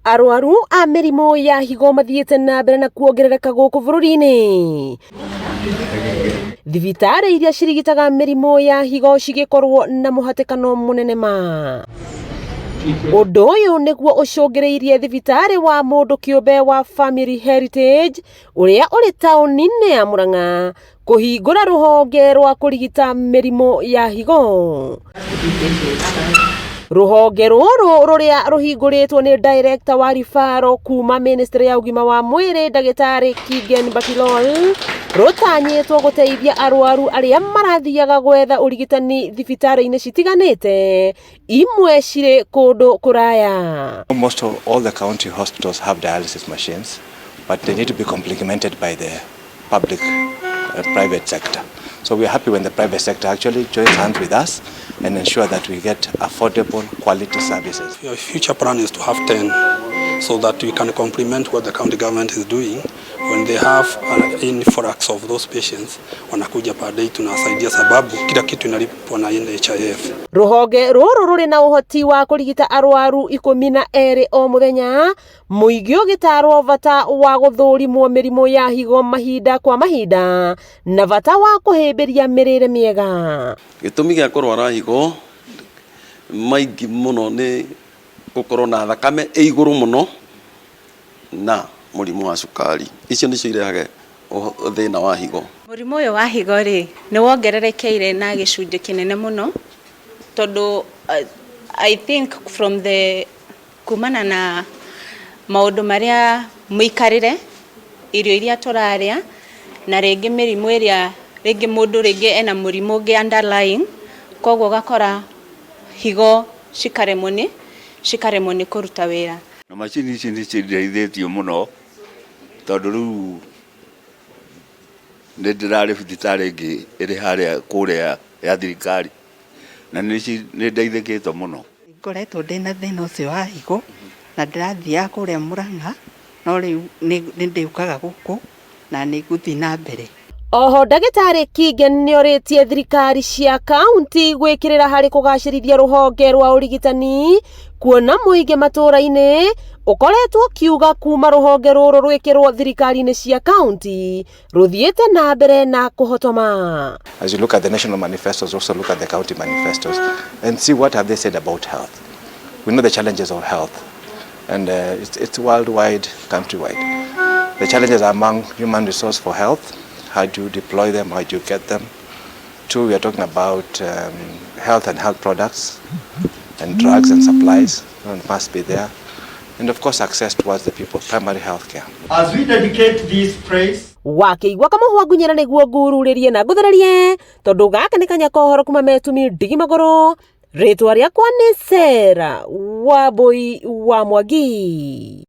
Arwaru a mirimu ya higo mathiete na mbere na kuongerereka guku bururi-ini. Thibitari iria cirigitaga mirimu ya higo cigikorwo na muhatikano munene ma. Undu uyu niguo ucungireirie thibitari wa mundu kiumbe wa Family Heritage uria uri tauni-ini ya Murang'a kuhingura ruhonge rwa kurigita mirimu ya higo. Ruhonge ruru ruria ruhinguritwo ni director wa rifaro kuma ministry ya ugima wa mwiri ndagitari rutanyitwo guteithia arwaru aria marathiaga gwetha urigitani thibitari-ini citiganite imwe ciri kundu kuraya. Most of all the county hospitals have dialysis machines, but they need to be complemented by the public private sector. So we are happy when the private sector actually joins hands with us and ensure that we get affordable quality services. Our future plan is to have 10 so that we can complement what the county government is doing. When they have an influx of those patients, wanakuja baadaye tunasaidia sababu kila kitu inalipwa na NHIF. Ruhonge ruru ruri na uhoti wa kurigita arwaru 12 o muthenya, muingi ugitarwo vata wa guthurimwo mirimu ya higo mahinda kwa mahinda na vata wa kuhimbiria mirire miega. Gitumi gia kurwara higo maingi muno ni gukorwo na thakame iguru muno na murimu wa cukari. Icio nicio irehaga thina wa higo. Murimu uyu wa higo ri ni wongererekeire na gicunji kinene muno tondu I think from the kumana na maundu maria muikarire irio iria turaria na ringi mirimu iria ringi mundu ringi ena murimu ungi underlying koguo gakora higo cikaremwo ni kuruta wira. Na macini ici ni cirithĩtio muno tondu riu nĩ ndĩrarĩ thibitari ĩngĩ ĩrĩ harĩa kũrĩa ya thirikari na nĩ ndeithĩkĩte muno. Ngoretwo ndĩna thĩna ũcio wa higo na ndĩrathiaga kũrĩa Murang'a no rĩu nĩ ndĩũkaga gũkũ na nĩ ngũthiĩ na mbere. Oho ndagitari Kigen ni oritie thirikari cia kaunti gwikirira hari kugacirithia ruhonge rwa urigitani kuona muingi matura-ini ukoretwo kiuga kuma ruhonge ruru rwikirwo thirikari-ini cia kaunti ruthiete na mbere na kuhotoma. As you look at the national manifestos, also look at the county manifestos and see what have they said about health. We know the challenges of health and it's worldwide, countrywide. The challenges are among human resource for health. How do you deploy them? How do you get them? 2, we are talking about health and health products and drugs and supplies must be there. And of course, access towards the people, primary health care. As we dedicate this praise, wakiigua kamuhwa ngunyera niguo ngururirie na nguthererie tondu gaka ni kanya kohoro kuma metumi ndigi magoro ritwa riakwa ni Sera wa Boi wa Mwangi.